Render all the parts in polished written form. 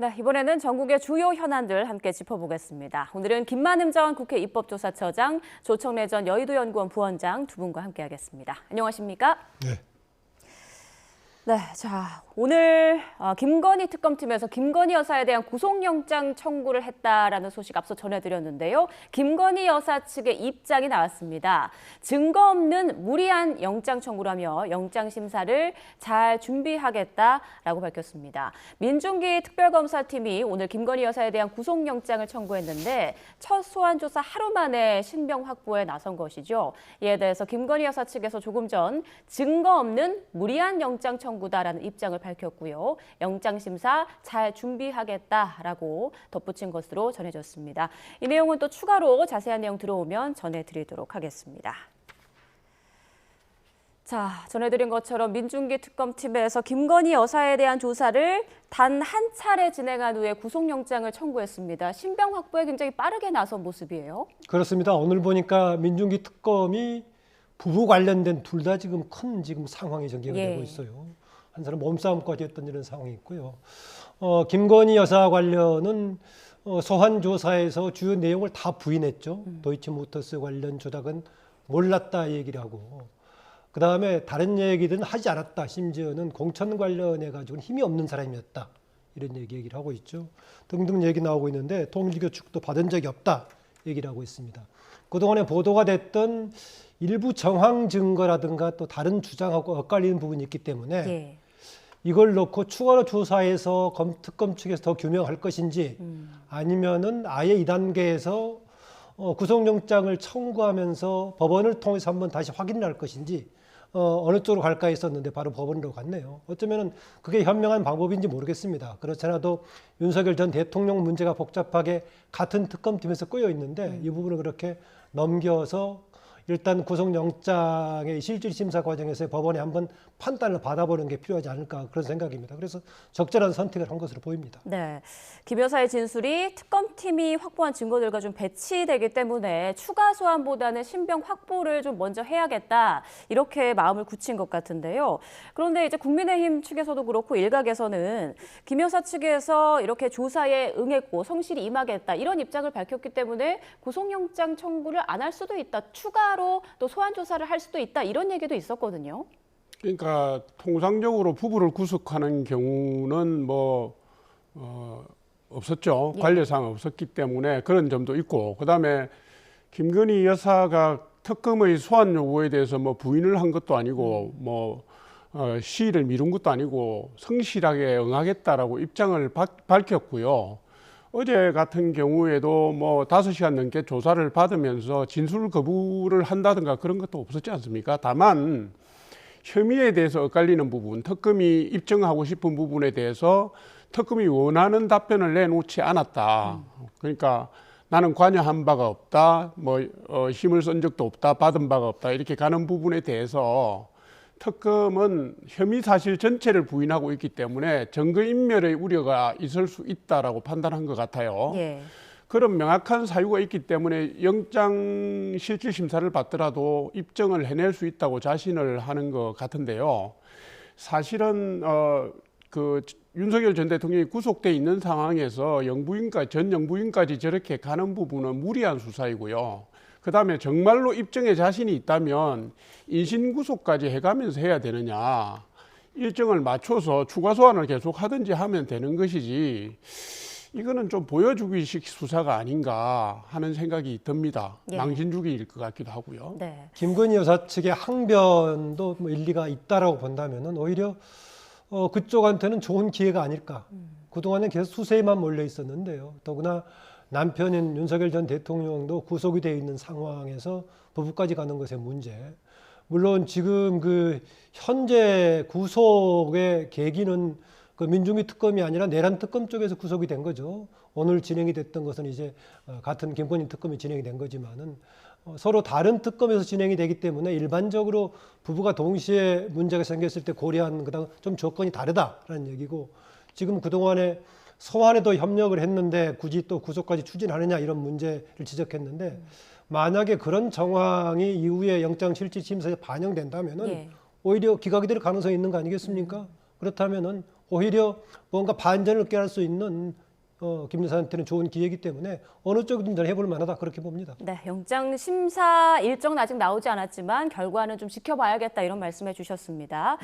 네, 이번에는 전국의 주요 현안들 함께 짚어보겠습니다. 오늘은 김만흠 전 국회 입법조사처장, 조청래 전 여의도연구원 부원장 두 분과 함께하겠습니다. 안녕하십니까? 네. 네, 자, 오늘 김건희 특검팀에서 김건희 여사에 대한 구속영장 청구를 했다라는 소식 앞서 전해드렸는데요. 김건희 여사 측의 입장이 나왔습니다. 증거 없는 무리한 영장 청구라며 영장 심사를 잘 준비하겠다라고 밝혔습니다. 민중기 특별검사팀이 오늘 김건희 여사에 대한 구속영장을 청구했는데 첫 소환 조사 하루 만에 신병 확보에 나선 것이죠. 이에 대해서 김건희 여사 측에서 조금 전 증거 없는 무리한 영장 청구다라는 입장을 밝혔고요. 영장 심사 잘 준비하겠다라고 덧붙인 것으로 전해졌습니다. 이 내용은 또 추가로 자세한 내용 들어오면 전해드리도록 하겠습니다. 자, 전해드린 것처럼 민중기 특검팀에서 김건희 여사에 대한 조사를 단 한 차례 진행한 후에 구속영장을 청구했습니다. 신병 확보에 굉장히 빠르게 나선 모습이에요. 그렇습니다. 오늘 보니까 민중기 특검이 부부 관련된 둘 다 지금 큰 상황이 전개가 되고 있어요. 한 사람 몸싸움까지 했던 이런 상황이 있고요. 김건희 여사 관련은 소환 조사에서 주요 내용을 다 부인했죠. 도이치모터스 관련 조작은 몰랐다 얘기를 하고, 그 다음에 다른 얘기들은 하지 않았다. 심지어는 공천 관련해 가지고는 힘이 없는 사람이었다. 이런 얘기를 하고 있죠. 등등 얘기 나오고 있는데 통일교 측도 받은 적이 없다. 얘기를 하고 있습니다. 그동안에 보도가 됐던 일부 정황 증거라든가 또 다른 주장하고 엇갈리는 부분이 있기 때문에 이걸 놓고 추가로 조사해서 특검 측에서 더 규명할 것인지 아니면은 아예 이 단계에서 구속영장을 청구하면서 법원을 통해서 한번 다시 확인을 할 것인지 어느 쪽으로 갈까 했었는데 바로 법원으로 갔네요. 어쩌면은 그게 현명한 방법인지 모르겠습니다. 그렇잖아도 윤석열 전 대통령 문제가 복잡하게 같은 특검팀에서 꼬여 있는데 이 부분을 그렇게 넘겨서 일단 구속영장의 실질심사 과정에서 법원에 한번 판단을 받아보는 게 필요하지 않을까 그런 생각입니다. 그래서 적절한 선택을 한 것으로 보입니다. 네, 김 여사의 진술이 특검팀이 확보한 증거들과 좀 배치되기 때문에 추가 소환보다는 신병 확보를 좀 먼저 해야겠다 이렇게 마음을 굳힌 것 같은데요. 그런데 이제 국민의힘 측에서도 그렇고 일각에서는 김 여사 측에서 이렇게 조사에 응했고 성실히 임하겠다 이런 입장을 밝혔기 때문에 구속영장 청구를 안 할 수도 있다. 추가로 또 소환 조사를 할 수도 있다 이런 얘기도 있었거든요. 그러니까 통상적으로 부부를 구속하는 경우는 없었죠. 관례상 없었기 때문에 그런 점도 있고, 그다음에 김건희 여사가 특검의 소환 요구에 대해서 부인을 한 것도 아니고 시일을 미룬 것도 아니고 성실하게 응하겠다라고 입장을 밝혔고요. 어제 같은 경우에도 5시간 넘게 조사를 받으면서 진술 거부를 한다든가 그런 것도 없었지 않습니까? 다만 혐의에 대해서 엇갈리는 부분, 특검이 입증하고 싶은 부분에 대해서 특검이 원하는 답변을 내놓지 않았다. 그러니까 나는 관여한 바가 없다, 힘을 쓴 적도 없다, 받은 바가 없다 이렇게 가는 부분에 대해서 특검은 혐의 사실 전체를 부인하고 있기 때문에 증거인멸의 우려가 있을 수 있다라고 판단한 것 같아요. 그런 명확한 사유가 있기 때문에 영장 실질 심사를 받더라도 입증을 해낼 수 있다고 자신을 하는 것 같은데요. 사실은 윤석열 전 대통령이 구속돼 있는 상황에서 전 영부인까지 저렇게 가는 부분은 무리한 수사이고요. 그다음에 정말로 입증에 자신이 있다면 인신구속까지 해가면서 해야 되느냐. 일정을 맞춰서 추가 소환을 계속 하든지 하면 되는 것이지 이거는 좀 보여주기식 수사가 아닌가 하는 생각이 듭니다. 망신주기일 것 같기도 하고요. 네. 김건희 여사 측의 항변도 일리가 있다라고 본다면은 오히려 그쪽한테는 좋은 기회가 아닐까. 그동안은 계속 수세에만 몰려 있었는데요. 더구나 남편인 윤석열 전 대통령도 구속이 되어 있는 상황에서 부부까지 가는 것의 문제. 물론 지금 현재 구속의 계기는 민중기 특검이 아니라 내란 특검 쪽에서 구속이 된 거죠. 오늘 진행이 됐던 것은 이제 같은 김건희 특검이 진행이 된 거지만은 서로 다른 특검에서 진행이 되기 때문에 일반적으로 부부가 동시에 문제가 생겼을 때 고려한 그다음 좀 조건이 다르다라는 얘기고, 지금 그동안에 소환에도 협력을 했는데 굳이 또 구속까지 추진하느냐 이런 문제를 지적했는데, 만약에 그런 정황이 이후에 영장실질심사에 반영된다면은 오히려 기각이 될 가능성이 있는 거 아니겠습니까? 그렇다면은 오히려 뭔가 반전을 꾀할 수 있는 김 여사한테는 좋은 기회이기 때문에 어느 쪽이든 저는 해볼 만하다 그렇게 봅니다. 네, 영장 심사 일정은 아직 나오지 않았지만 결과는 좀 지켜봐야겠다 이런 말씀해 주셨습니다.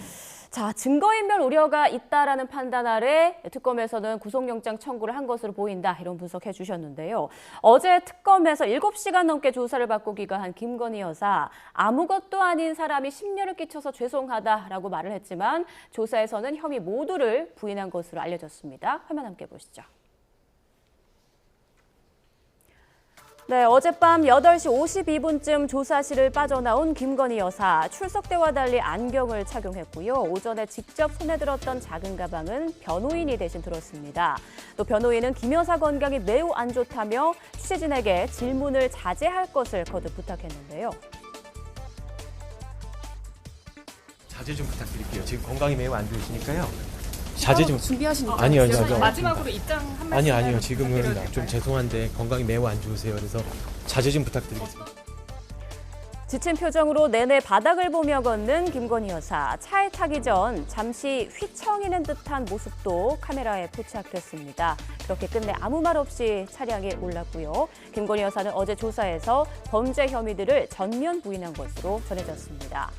자, 증거인멸 우려가 있다라는 판단 아래 특검에서는 구속영장 청구를 한 것으로 보인다 이런 분석해 주셨는데요. 어제 특검에서 7시간 넘게 조사를 받고 귀가한 김건희 여사, 아무것도 아닌 사람이 심려를 끼쳐서 죄송하다라고 말을 했지만 조사에서는 혐의 모두를 부인한 것으로 알려졌습니다. 화면 함께 보시죠. 네, 어젯밤 8시 52분쯤 조사실을 빠져나온 김건희 여사. 출석 때와 달리 안경을 착용했고요. 오전에 직접 손에 들었던 작은 가방은 변호인이 대신 들었습니다. 또 변호인은 김 여사 건강이 매우 안 좋다며 취재진에게 질문을 자제할 것을 거듭 부탁했는데요. 자제 좀 부탁드릴게요. 지금 건강이 매우 안 좋으시니까요. 자제 좀 준비하시니까 아니요. 마지막으로 입장 한 말씀 아니요. 지금은 좀 죄송한데 건강이 매우 안 좋으세요. 그래서 자제 좀 부탁드리겠습니다. 지친 표정으로 내내 바닥을 보며 걷는 김건희 여사. 차에 타기 전 잠시 휘청이는 듯한 모습도 카메라에 포착됐습니다. 그렇게 끝내 아무 말 없이 차량에 올랐고요. 김건희 여사는 어제 조사에서 범죄 혐의들을 전면 부인한 것으로 전해졌습니다.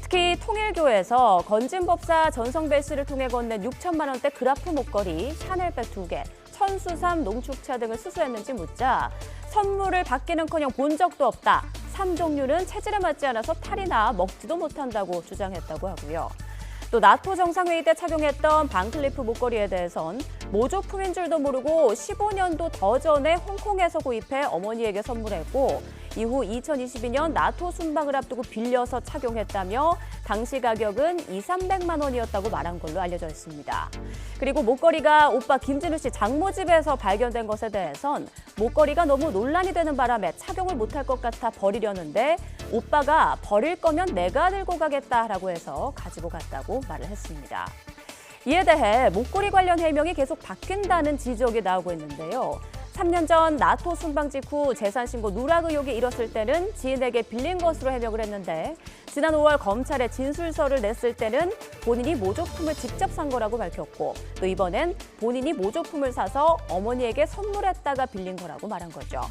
특히 통일교에서 건진법사 전성배 씨를 통해 건넨 6천만 원대 그라프 목걸이, 샤넬백 2개, 천수삼 농축차 등을 수수했는지 묻자 선물을 받기는커녕 본 적도 없다. 3종류는 체질에 맞지 않아서 탈이 나 먹지도 못한다고 주장했다고 하고요. 또 나토 정상회의 때 착용했던 반클리프 목걸이에 대해선 모조품인 줄도 모르고 15년도 더 전에 홍콩에서 구입해 어머니에게 선물했고 이후 2022년 나토 순방을 앞두고 빌려서 착용했다며 당시 가격은 200~300만 원이었다고 말한 걸로 알려져 있습니다. 그리고 목걸이가 오빠 김진우 씨 장모 집에서 발견된 것에 대해선 목걸이가 너무 논란이 되는 바람에 착용을 못할 것 같아 버리려는데 오빠가 버릴 거면 내가 들고 가겠다라고 해서 가지고 갔다고 말을 했습니다. 이에 대해 목걸이 관련 해명이 계속 바뀐다는 지적이 나오고 있는데요. 3년 전 나토 순방 직후 재산 신고 누락 의혹이 일었을 때는 지인에게 빌린 것으로 해명을 했는데 지난 5월 검찰에 진술서를 냈을 때는 본인이 모조품을 직접 산 거라고 밝혔고 또 이번엔 본인이 모조품을 사서 어머니에게 선물했다가 빌린 거라고 말한 거죠.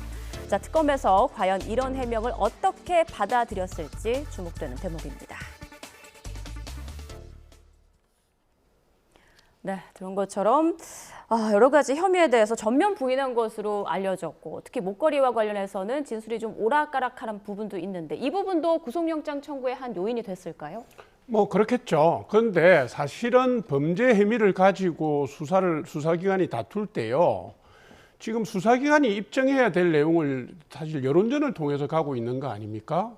자, 특검에서 과연 이런 해명을 어떻게 받아들였을지 주목되는 대목입니다. 네, 들은 것처럼 여러 가지 혐의에 대해서 전면 부인한 것으로 알려졌고 특히 목걸이와 관련해서는 진술이 좀 오락가락한 부분도 있는데 이 부분도 구속영장 청구의 한 요인이 됐을까요? 뭐 그렇겠죠. 그런데 사실은 범죄 혐의를 가지고 수사기관이 다툴 때요. 지금 수사기관이 입증해야 될 내용을 사실 여론전을 통해서 가고 있는 거 아닙니까?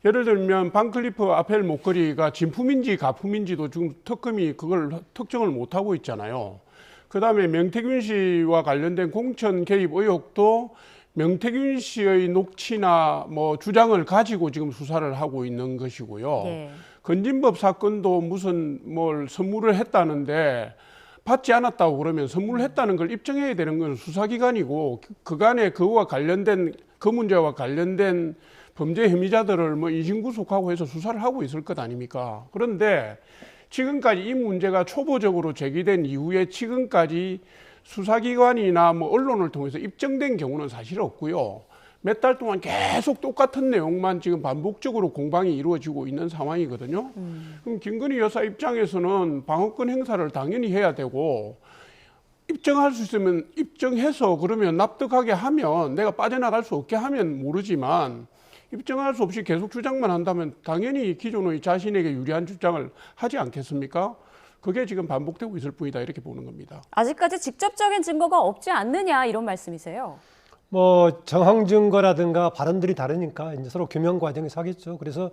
예를 들면 반클리프 아펠 목걸이가 진품인지 가품인지도 지금 특검이 그걸 특정을 못하고 있잖아요. 그다음에 명태균 씨와 관련된 공천 개입 의혹도 명태균 씨의 녹취나 뭐 주장을 가지고 지금 수사를 하고 있는 것이고요. 네. 건진법 사건도 무슨 뭘 선물을 했다는데 받지 않았다고 그러면 선물을 했다는 걸 입증해야 되는 건 수사기관이고 그간에 그와 관련된 그 문제와 관련된 범죄 혐의자들을 뭐 인신구속하고 해서 수사를 하고 있을 것 아닙니까? 그런데 지금까지 이 문제가 초보적으로 제기된 이후에 지금까지 수사기관이나 뭐 언론을 통해서 입증된 경우는 사실 없고요. 몇 달 동안 계속 똑같은 내용만 지금 반복적으로 공방이 이루어지고 있는 상황이거든요. 그럼 김건희 여사 입장에서는 방어권 행사를 당연히 해야 되고 입증할 수 있으면 입증해서 그러면 납득하게 하면 내가 빠져나갈 수 없게 하면 모르지만 입증할 수 없이 계속 주장만 한다면 당연히 기존의 자신에게 유리한 주장을 하지 않겠습니까? 그게 지금 반복되고 있을 뿐이다 이렇게 보는 겁니다. 아직까지 직접적인 증거가 없지 않느냐 이런 말씀이세요? 뭐 정황 증거라든가 발언들이 다르니까 이제 서로 규명 과정이 사겠죠. 그래서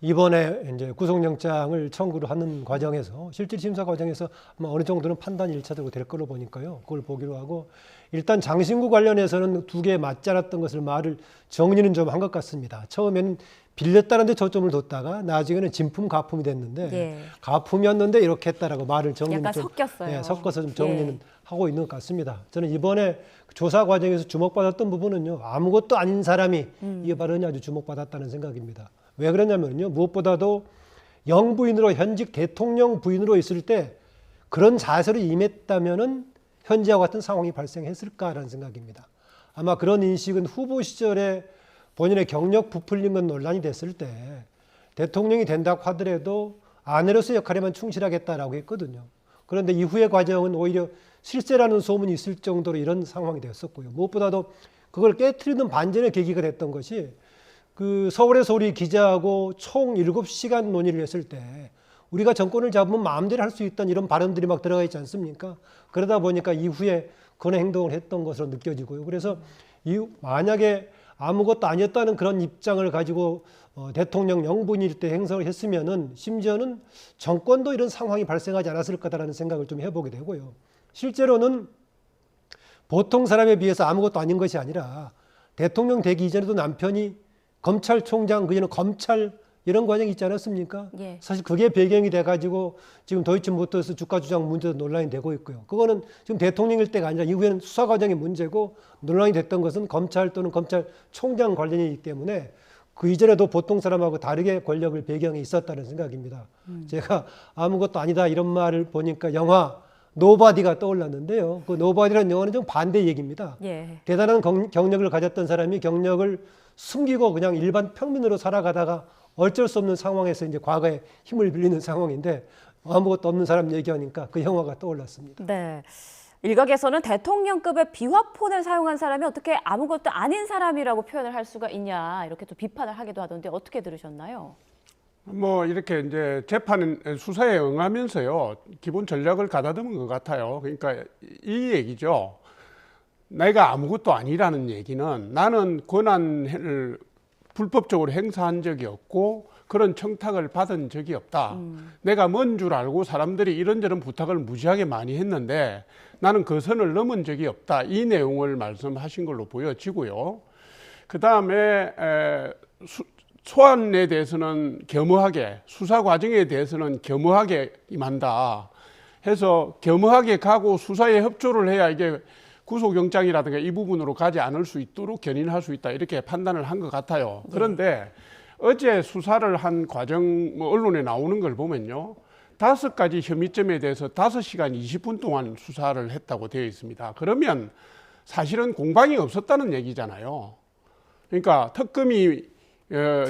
이번에 이제 구속영장을 청구를 하는 과정에서 실질 심사 과정에서 아마 어느 정도는 판단이 1차적으로 될 걸로 보니까요. 그걸 보기로 하고 일단 장신구 관련해서는 두 개 맞지 않았던 것을 말을 정리는 좀 한 것 같습니다. 처음에는 빌렸다는 데 초점을 뒀다가 나중에는 진품 가품이 됐는데 예. 가품이었는데 이렇게 했다라고 말을 정리는 약간 좀 섞였어요. 섞어서 좀 정리는 예. 하고 있는 것 같습니다. 저는 이번에 조사 과정에서 주목받았던 부분은요. 아무것도 아닌 사람이 이 발언이 아주 주목받았다는 생각입니다. 왜 그러냐면요. 무엇보다도 영부인으로 현직 대통령 부인으로 있을 때 그런 자세로 임했다면은 현재와 같은 상황이 발생했을까라는 생각입니다. 아마 그런 인식은 후보 시절에 본인의 경력 부풀린 건 논란이 됐을 때 대통령이 된다고 하더라도 아내로서의 역할에만 충실하겠다라고 했거든요. 그런데 이후의 과정은 오히려 실세라는 소문이 있을 정도로 이런 상황이 되었었고요. 무엇보다도 그걸 깨트리는 반전의 계기가 됐던 것이 그 서울에서 우리 기자하고 총 7시간 논의를 했을 때 우리가 정권을 잡으면 마음대로 할 수 있다는 이런 발언들이 막 들어가 있지 않습니까? 그러다 보니까 이후에 그런 행동을 했던 것으로 느껴지고요. 그래서 만약에 아무것도 아니었다는 그런 입장을 가지고 대통령 영분일 때 행사를 했으면은 심지어는 정권도 이런 상황이 발생하지 않았을 거다라는 생각을 좀 해보게 되고요. 실제로는 보통 사람에 비해서 아무것도 아닌 것이 아니라 대통령 되기 이전에도 남편이 검찰총장, 그전에 검찰 이런 과정이 있지 않았습니까? 예. 사실 그게 배경이 돼가지고 지금 도이치모터스 주가 조작 문제도 논란이 되고 있고요. 그거는 지금 대통령일 때가 아니라 이후에는 수사 과정의 문제고 논란이 됐던 것은 검찰 또는 검찰총장 관련이기 때문에 그 이전에도 보통 사람하고 다르게 권력을 배경이 있었다는 생각입니다. 제가 아무것도 아니다 이런 말을 보니까 영화 노바디가 떠올랐는데요. 그 노바디라는 영화는 좀 반대 얘기입니다. 예. 대단한 경력을 가졌던 사람이 경력을 숨기고 그냥 일반 평민으로 살아가다가 어쩔 수 없는 상황에서 이제 과거에 힘을 빌리는 상황인데 아무것도 없는 사람 얘기하니까 그 영화가 떠올랐습니다. 네. 일각에서는 대통령급의 비화폰을 사용한 사람이 어떻게 아무것도 아닌 사람이라고 표현을 할 수가 있냐 이렇게 또 비판을 하기도 하던데 어떻게 들으셨나요? 뭐 이렇게 이제 재판 수사에 응하면서요 기본 전략을 가다듬은 것 같아요. 그러니까 이 얘기죠. 내가 아무것도 아니라는 얘기는 나는 권한을 불법적으로 행사한 적이 없고 그런 청탁을 받은 적이 없다. 내가 뭔 줄 알고 사람들이 이런저런 부탁을 무지하게 많이 했는데 나는 그 선을 넘은 적이 없다. 이 내용을 말씀하신 걸로 보여지고요. 그 다음에 소환에 대해서는 겸허하게, 수사 과정에 대해서는 겸허하게 임한다 해서 겸허하게 가고 수사에 협조를 해야 이게 구속영장이라든가 이 부분으로 가지 않을 수 있도록 견인할 수 있다 이렇게 판단을 한 것 같아요. 그런데 어제 수사를 한 과정 언론에 나오는 걸 보면요. 5가지 혐의점에 대해서 5시간 20분 동안 수사를 했다고 되어 있습니다. 그러면 사실은 공방이 없었다는 얘기잖아요. 그러니까 특검이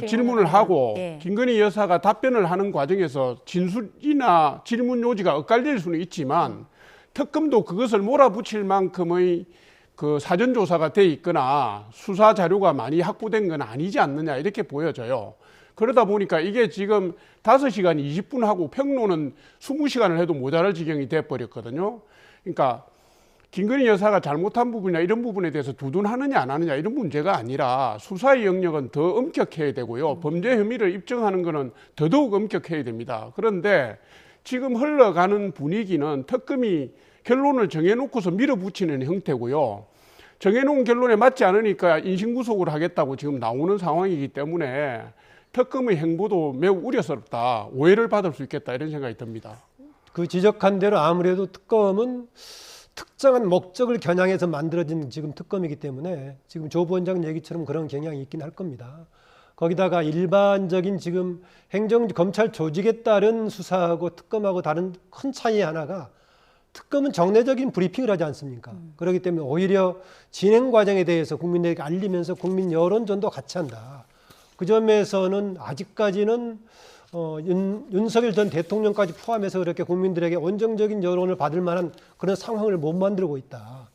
질문을 하고 예. 김건희 여사가 답변을 하는 과정에서 진술이나 질문 요지가 엇갈릴 수는 있지만 특검도 그것을 몰아붙일 만큼의 그 사전조사가 돼 있거나 수사 자료가 많이 확보된 건 아니지 않느냐 이렇게 보여져요. 그러다 보니까 이게 지금 5시간 20분 하고 평론은 20시간을 해도 모자랄 지경이 돼버렸거든요. 그러니까 김건희 여사가 잘못한 부분이나 이런 부분에 대해서 두둔하느냐 안 하느냐 이런 문제가 아니라 수사의 영역은 더 엄격해야 되고요. 범죄 혐의를 입증하는 것은 더더욱 엄격해야 됩니다. 그런데 지금 흘러가는 분위기는 특검이 결론을 정해놓고서 밀어붙이는 형태고요. 정해놓은 결론에 맞지 않으니까 인신구속을 하겠다고 지금 나오는 상황이기 때문에 특검의 행보도 매우 우려스럽다. 오해를 받을 수 있겠다 이런 생각이 듭니다. 그 지적한 대로 아무래도 특검은 특정한 목적을 겨냥해서 만들어진 지금 특검이기 때문에 지금 조 부원장 얘기처럼 그런 경향이 있긴 할 겁니다. 거기다가 일반적인 지금 검찰 조직에 따른 수사하고 특검하고 다른 큰 차이 하나가 특검은 정례적인 브리핑을 하지 않습니까? 그렇기 때문에 오히려 진행 과정에 대해서 국민에게 알리면서 국민 여론전도 같이 한다. 그 점에서는 아직까지는 윤석열 전 대통령까지 포함해서 그렇게 국민들에게 원정적인 여론을 받을 만한 그런 상황을 못 만들고 있다.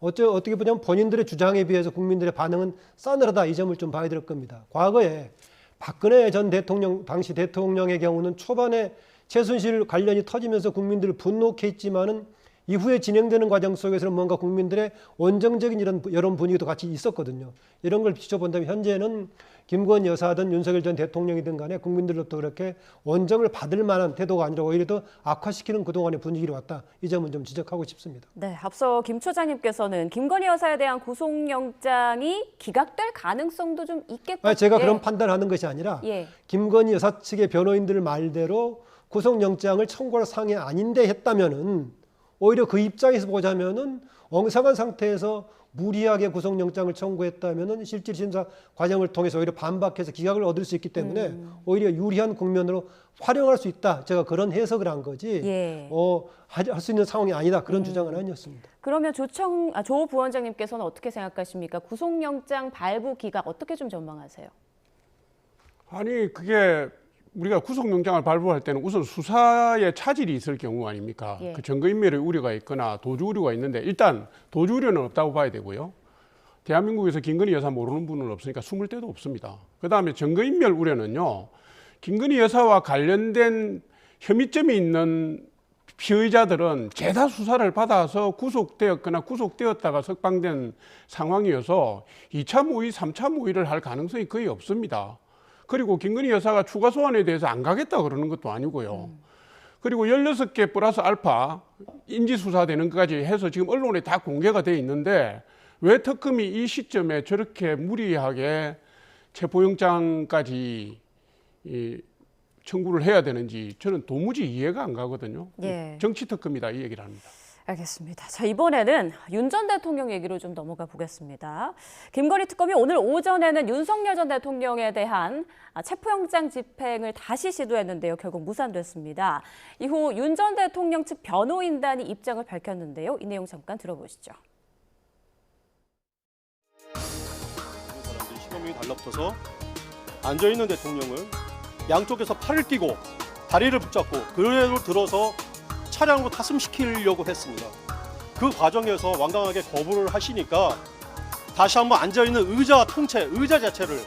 어떻게 보자면 본인들의 주장에 비해서 국민들의 반응은 싸늘하다 이 점을 좀 봐야 될 겁니다. 과거에 박근혜 전 대통령 당시 대통령의 경우는 초반에 최순실 관련이 터지면서 국민들을 분노케 했지만은 이후에 진행되는 과정 속에서는 뭔가 국민들의 원정적인 이런 여론 분위기도 같이 있었거든요. 이런 걸 비춰본다면 현재는 김건희 여사든 윤석열 전 대통령이든 간에 국민들로부터 그렇게 원정을 받을 만한 태도가 아니라 오히려 더 악화시키는 그동안의 분위기로 왔다. 이 점은 좀 지적하고 싶습니다. 네, 앞서 김 초장님께서는 김건희 여사에 대한 구속영장이 기각될 가능성도 좀 있겠다. 제가 그런 판단하는 것이 아니라 예. 김건희 여사 측의 변호인들 말대로 구속영장을 청구할 상황이 아닌데 했다면은 오히려 그 입장에서 보자면은 엉성한 상태에서 무리하게 구속영장을 청구했다면은 실질 심사 과정을 통해서 오히려 반박해서 기각을 얻을 수 있기 때문에 오히려 유리한 국면으로 활용할 수 있다. 제가 그런 해석을 한 거지. 예. 할 수 있는 상황이 아니다. 그런 주장은 아니었습니다. 그러면 조 부원장님께서는 어떻게 생각하십니까? 구속영장 발부 기각 어떻게 좀 전망하세요? 아니 그게 우리가 구속영장을 발부할 때는 우선 수사에 차질이 있을 경우 아닙니까? 예. 그 증거인멸의 우려가 있거나 도주 우려가 있는데 일단 도주 우려는 없다고 봐야 되고요. 대한민국에서 김건희 여사 모르는 분은 없으니까 숨을 데도 없습니다. 그다음에 증거인멸 우려는요. 김건희 여사와 관련된 혐의점이 있는 피의자들은 죄다 수사를 받아서 구속되었거나 구속되었다가 석방된 상황이어서 2차 모의, 3차 모의를 할 가능성이 거의 없습니다. 그리고 김건희 여사가 추가 소환에 대해서 안 가겠다 그러는 것도 아니고요. 그리고 16개 플러스 알파 인지수사되는 것까지 해서 지금 언론에 다 공개가 돼 있는데 왜 특검이 이 시점에 저렇게 무리하게 체포영장까지 청구를 해야 되는지 저는 도무지 이해가 안 가거든요. 예. 정치 특검이다 이 얘기를 합니다. 알겠습니다. 자, 이번에는 윤 전 대통령 얘기로 좀 넘어가 보겠습니다. 김건희 특검이 오늘 오전에는 윤석열 전 대통령에 대한 체포영장 집행을 다시 시도했는데요. 결국 무산됐습니다. 이후 윤 전 대통령 측 변호인단이 입장을 밝혔는데요. 이 내용 잠깐 들어보시죠. 사람들이 신호명이 달라붙어서 앉아있는 대통령을 양쪽에서 팔을 끼고 다리를 붙잡고 그대로 들어서 차량으로 탑승시키려고 했습니다. 그 과정에서 완강하게 거부를 하시니까 다시 한번 앉아있는 의자 통째, 의자 자체를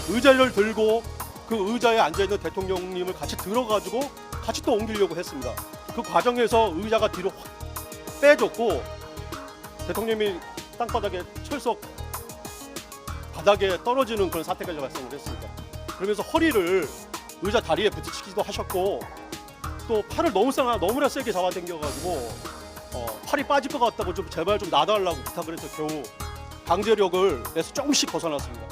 의자를 들고 그 의자에 앉아있는 대통령님을 같이 들어가지고 같이 또 옮기려고 했습니다. 그 과정에서 의자가 뒤로 확 빼졌고 대통령이 땅바닥에 철석 바닥에 떨어지는 그런 사태까지 발생을 했습니다. 그러면서 허리를 의자 다리에 부딪히기도 하셨고 또 팔을 너무나 세게 잡아당겨가지고 팔이 빠질 것 같다고 좀 제발 좀 놔달라고 부탁을 해서 겨우 강제력을 내서 조금씩 벗어났습니다.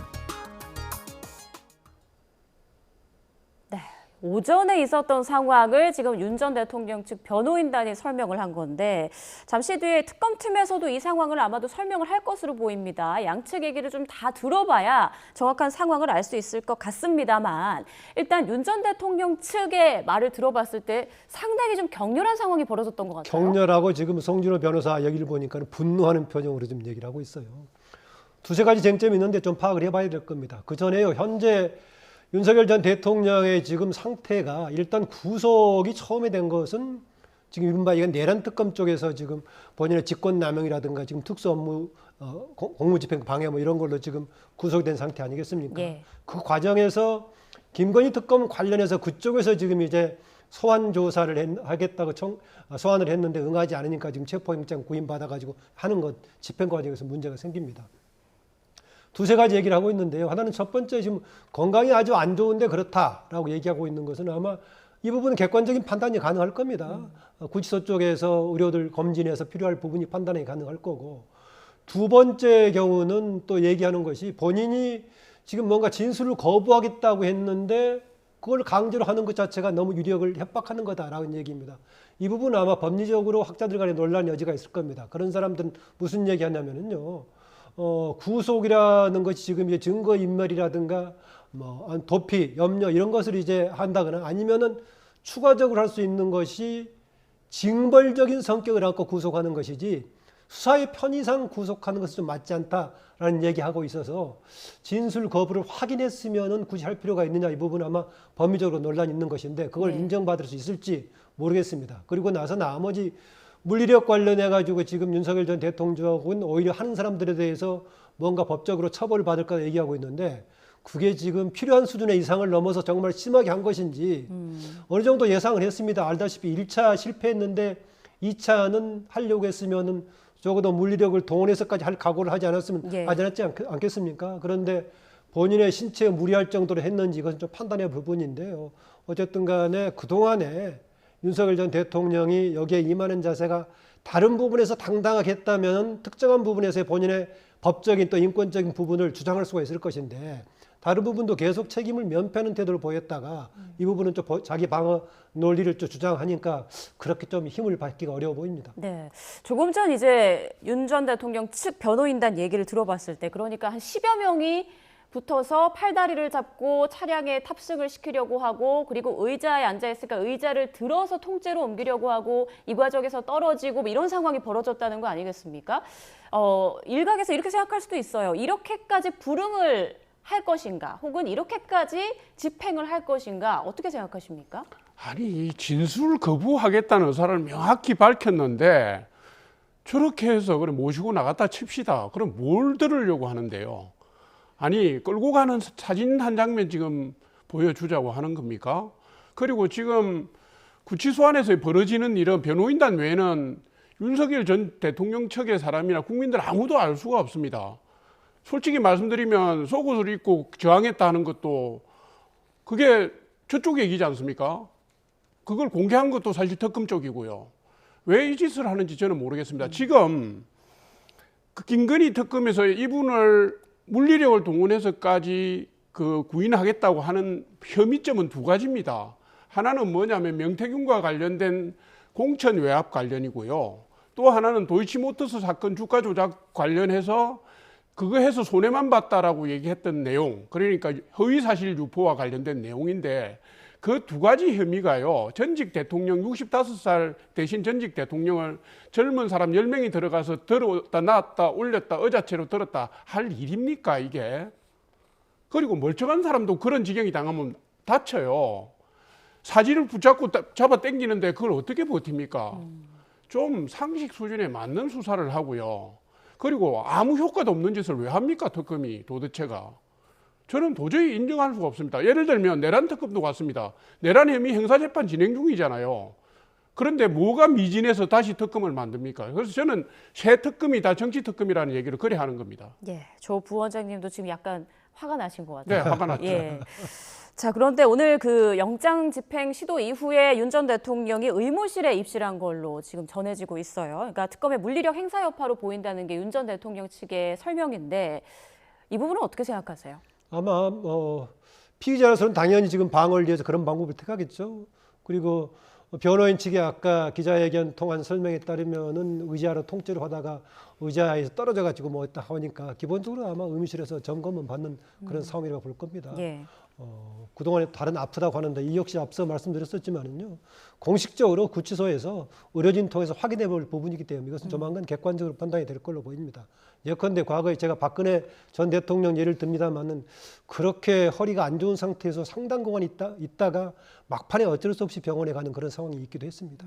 네, 오전에 있었던 상황을 지금 윤 전 대통령 측 변호인단이 설명을 한 건데 잠시 뒤에 특검팀에서도 이 상황을 아마도 설명을 할 것으로 보입니다. 양측 얘기를 좀 다 들어봐야 정확한 상황을 알 수 있을 것 같습니다만 일단 윤 전 대통령 측의 말을 들어봤을 때 상당히 좀 격렬한 상황이 벌어졌던 것 같아요. 격렬하고 지금 송준호 변호사 얘기를 보니까 분노하는 표정으로 좀 얘기를 하고 있어요. 두세 가지 쟁점이 있는데 좀 파악을 해봐야 될 겁니다. 그 전에요. 현재 윤석열 전 대통령의 지금 상태가 일단 구속이 처음에 된 것은 지금 이른바 이건 내란 특검 쪽에서 지금 본인의 직권남용이라든가 지금 특수업무 공무집행 방해 뭐 이런 걸로 지금 구속된 상태 아니겠습니까? 예. 그 과정에서 김건희 특검 관련해서 그쪽에서 지금 이제 소환 조사를 하겠다고 소환을 했는데 응하지 않으니까 지금 체포영장 구인받아가지고 하는 것 집행 과정에서 문제가 생깁니다. 두세 가지 얘기를 하고 있는데요. 하나는 첫 번째 지금 건강이 아주 안 좋은데 그렇다라고 얘기하고 있는 것은 아마 이 부분은 객관적인 판단이 가능할 겁니다. 구치소 쪽에서 의료들 검진해서 필요할 부분이 판단이 가능할 거고 두 번째 경우는 또 얘기하는 것이 본인이 지금 뭔가 진술을 거부하겠다고 했는데 그걸 강제로 하는 것 자체가 너무 유력을 협박하는 거다라는 얘기입니다. 이 부분은 아마 법리적으로 학자들 간에 논란 여지가 있을 겁니다. 그런 사람들은 무슨 얘기하냐면요. 구속이라는 것이 지금 이제 증거인멸이라든가 뭐 도피, 염려 이런 것을 이제 한다거나 아니면은 추가적으로 할 수 있는 것이 징벌적인 성격을 갖고 구속하는 것이지 수사의 편의상 구속하는 것은 좀 맞지 않다라는 얘기하고 있어서 진술 거부를 확인했으면은 굳이 할 필요가 있느냐 이 부분은 아마 법리적으로 논란이 있는 것인데 그걸 인정받을 수 있을지 모르겠습니다. 그리고 나서 나머지 물리력 관련해 가지고 지금 윤석열 전 대통령은 오히려 하는 사람들에 대해서 뭔가 법적으로 처벌받을까 얘기하고 있는데 그게 지금 필요한 수준의 이상을 넘어서 정말 심하게 한 것인지 어느 정도 예상을 했습니다. 알다시피 1차 실패했는데 2차는 하려고 했으면은 적어도 물리력을 동원해서까지 할 각오를 하지 않았지 않겠습니까? 그런데 본인의 신체에 무리할 정도로 했는지 이것은 좀 판단의 부분인데요. 어쨌든 간에 그동안에 윤석열 전 대통령이 여기에 임하는 자세가 다른 부분에서 당당하게 했다면 특정한 부분에서의 본인의 법적인 또 인권적인 부분을 주장할 수가 있을 것인데 다른 부분도 계속 책임을 면피하는 태도를 보였다가 이 부분은 좀 자기 방어 논리를 좀 주장하니까 그렇게 좀 힘을 받기가 어려워 보입니다. 네. 조금 전 이제 윤 전 대통령 측 변호인단 얘기를 들어봤을 때 그러니까 한 10여 명이 붙어서 팔다리를 잡고 차량에 탑승을 시키려고 하고 그리고 의자에 앉아 있으니까 의자를 들어서 통째로 옮기려고 하고 이 과정에서 떨어지고 뭐 이런 상황이 벌어졌다는 거 아니겠습니까? 일각에서 이렇게 생각할 수도 있어요. 이렇게까지 불응을 할 것인가 혹은 이렇게까지 집행을 할 것인가 어떻게 생각하십니까? 아니 진술 거부하겠다는 의사를 명확히 밝혔는데 저렇게 해서 그래 모시고 나갔다 칩시다. 그럼 뭘 들으려고 하는데요? 아니 끌고 가는 사진 한 장면 지금 보여주자고 하는 겁니까? 그리고 지금 구치소 안에서 벌어지는 이런 변호인단 외에는 윤석열 전 대통령 측의 사람이나 국민들 아무도 알 수가 없습니다. 솔직히 말씀드리면 속옷을 입고 저항했다 하는 것도 그게 저쪽 얘기지 않습니까? 그걸 공개한 것도 사실 특검 쪽이고요. 왜 이 짓을 하는지 저는 모르겠습니다. 지금 그 김건희 특검에서 이분을 물리력을 동원해서까지 그 구인하겠다고 하는 혐의점은 두 가지입니다. 하나는 뭐냐면 명태균과 관련된 공천 외압 관련이고요. 또 하나는 도이치모터스 사건 주가 조작 관련해서 그거 해서 손해만 봤다라고 얘기했던 내용, 그러니까 허위사실 유포와 관련된 내용인데 그 두 가지 혐의가요. 전직 대통령 65살 대신 전직 대통령을 젊은 사람 10명이 들어가서 들었다 놨다 올렸다 의자체로 들었다 할 일입니까 이게? 그리고 멀쩡한 사람도 그런 지경이 당하면 다쳐요. 사지를 붙잡고 잡아 당기는데 그걸 어떻게 버팁니까? 좀 상식 수준에 맞는 수사를 하고요. 그리고 아무 효과도 없는 짓을 왜 합니까 특검이 도대체가? 저는 도저히 인정할 수가 없습니다. 예를 들면 내란 특검도 같습니다. 내란 혐의 형사재판 진행 중이잖아요. 그런데 뭐가 미진해서 다시 특검을 만듭니까? 그래서 저는 새 특검이 다 정치 특검이라는 얘기를 그래 하는 겁니다. 예, 조 부원장님도 지금 약간 화가 나신 것 네, 같아요. 화가 났죠. 예. 자, 그런데 오늘 그 영장 집행 시도 이후에 윤 전 대통령이 의무실에 입실한 걸로 지금 전해지고 있어요. 그러니까 특검의 물리력 행사 여파로 보인다는 게 윤 전 대통령 측의 설명인데 이 부분은 어떻게 생각하세요? 아마 피의자로서는 당연히 지금 방어를 위해서 그런 방법을 택하겠죠. 그리고 변호인 측이 아까 기자회견 통한 설명에 따르면은 의자로 통째로 하다가 의자에서 떨어져 가지고 뭐 했다 하니까 기본적으로 아마 의무실에서 점검은 받는 그런 상황이라고 볼 겁니다. 예. 그동안에 다른 아프다고 하는데 이 역시 앞서 말씀드렸었지만은요. 공식적으로 구치소에서 의료진 통해서 확인해 볼 부분이기 때문에 이것은 조만간 객관적으로 판단이 될 걸로 보입니다. 예컨대 과거에 제가 박근혜 전 대통령 예를 듭니다만은 그렇게 허리가 안 좋은 상태에서 상당 공간 있다가 막판에 어쩔 수 없이 병원에 가는 그런 상황이 있기도 했습니다.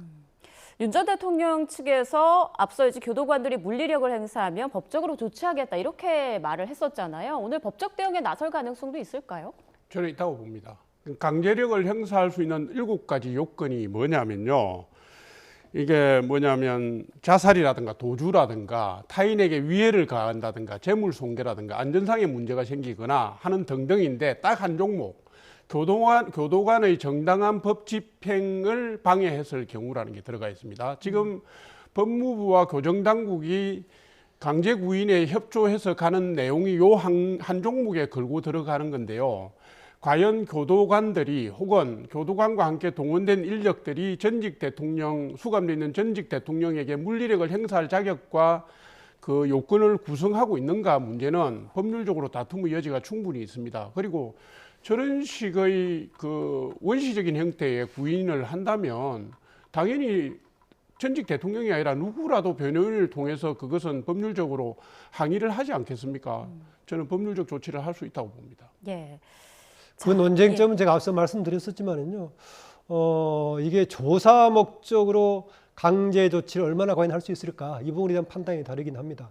윤 전 대통령 측에서 앞서 이제 교도관들이 물리력을 행사하면 법적으로 조치하겠다 이렇게 말을 했었잖아요. 오늘 법적 대응에 나설 가능성도 있을까요? 저는 있다고 봅니다. 강제력을 행사할 수 있는 7가지 요건이 뭐냐면요. 이게 뭐냐면 자살이라든가 도주라든가 타인에게 위해를 가한다든가 재물손괴라든가 안전상의 문제가 생기거나 하는 등등인데 딱 한 종목 교도관의 정당한 법 집행을 방해했을 경우라는 게 들어가 있습니다. 지금 법무부와 교정당국이 강제 구인에 협조해서 가는 내용이 요 한 종목에 걸고 들어가는 건데요. 과연 교도관들이 혹은 교도관과 함께 동원된 인력들이 전직 대통령, 수감되어 있는 전직 대통령에게 물리력을 행사할 자격과 그 요건을 구성하고 있는가 문제는 법률적으로 다툼의 여지가 충분히 있습니다. 그리고 저런 식의 그 원시적인 형태의 구인을 한다면 당연히 전직 대통령이 아니라 누구라도 변호인을 통해서 그것은 법률적으로 항의를 하지 않겠습니까? 저는 법률적 조치를 할 수 있다고 봅니다. 예. 그 논쟁점은 제가 앞서 말씀드렸었지만은요, 이게 조사 목적으로 강제 조치를 얼마나 과연 할 수 있을까 이 부분에 대한 판단이 다르긴 합니다.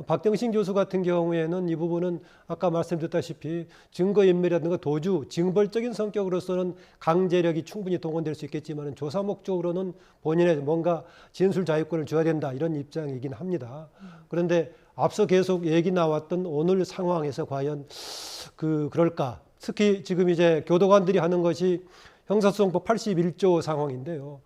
박병신 교수 같은 경우에는 이 부분은 아까 말씀드렸다시피 증거인멸이라든가 도주, 징벌적인 성격으로서는 강제력이 충분히 동원될 수 있겠지만 조사 목적으로는 본인의 뭔가 진술 자유권을 줘야 된다 이런 입장이긴 합니다. 그런데 앞서 계속 얘기 나왔던 오늘 상황에서 과연 그럴까? 특히 지금 이제 교도관들이 하는 것이 형사소송법 81조 상황인데요.